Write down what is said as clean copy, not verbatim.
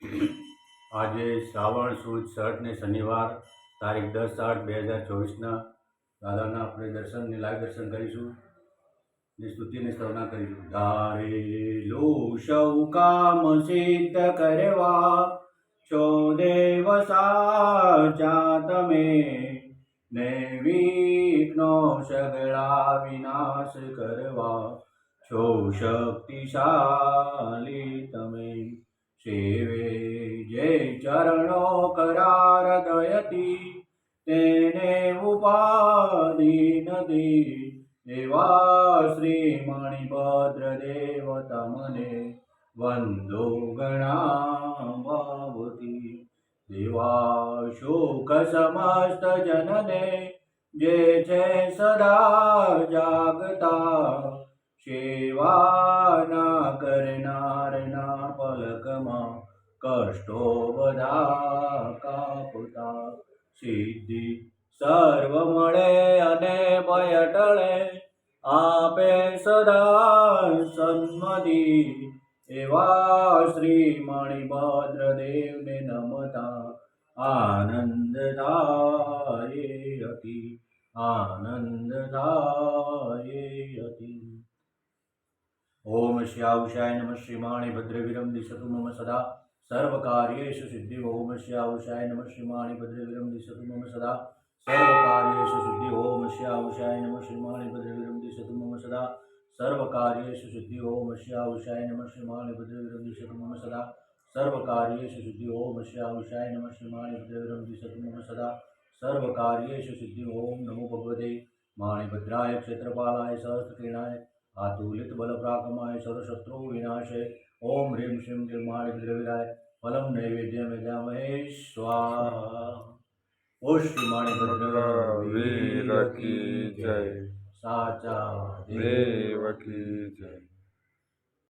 આજે શ્રાવણ સુદ 6 ને શનિવાર તારીખ 10/8/2024 દાદાના આપણે દર્શનને લાઈવ દર્શન કરીશું ને સ્તુતિને સ્તવના કરીશું. ધારેલું સૌ કામ સિદ્ધ કરવા છો દેવ સાચા તમે, ને વિઘ્નો સગળા વિનાશ કરવા છો શક્તિશાલી તમે. સેવે જે ચરણો કરાર દયતી, તેને ઉપાધિ નથી. એવા શ્રી મણિભદ્ર દેવ તમને વંદો ગણા ભાવતી. દેવા શોક સમસ્ત જનને જે છે સદા જાગતા, સેવાના કરનારના પલકમાં કષ્ટો બધા કાપતા. સિદ્ધિ સર્વ મળે અને ભય ટળે, આપે સદા સન્મતિ. એવા શ્રી મણિભદ્ર દેવને નમતા આનંદ થાય અતિ, આનંદ થાય અતિ. ઓમ શ્યાવશાય નમઃ શ્રીમાણી ભદ્રવીરમ દિશતુ મમ સદા સર્વકાર્યેષુ સિદ્ધિ. ઓમ શ્યાવશાય નમઃ શ્રીમાણી ભદ્રવીરમ દિશતુ મમ સદા સર્વકાર્યેષુ સિદ્ધિ. ઓમ શ્યાવશાય નમઃ શ્રીમાણી ભદ્રવીરમ દિશતુ મમ સદા સર્વકાર્યેષુ સિદ્ધિ. ઓમ શ્યાવશાય નમઃ શ્રીમાણી ભદ્રવીરમ દિશતુ મમ સદા સર્વકાર્યેષુ સિદ્ધિ. ઓમ શ્યાવશાય નમઃ શ્રીમાણી ભદ્રવીરમ દિશતુ મમ સદા સર્વકાર્યેષુ સિદ્ધિ. ઓમ નમો ભગવતે માણિભદ્રાય ક્ષેત્રપાલાય સહસ્રકિરણાય આતુલિત બલ પ્રાકમાય સર્વશત્રુ વિનાશે. ઓમ હ્રીમ શ્રીમ ક્લીમ માણિભદ્રવીરાય ફલમ નૈવેદ્યમ યજામહે સ્વાહા. ઓ શ્રી માણિભદ્ર વીર કી જય, સાચા દેવ કી જય.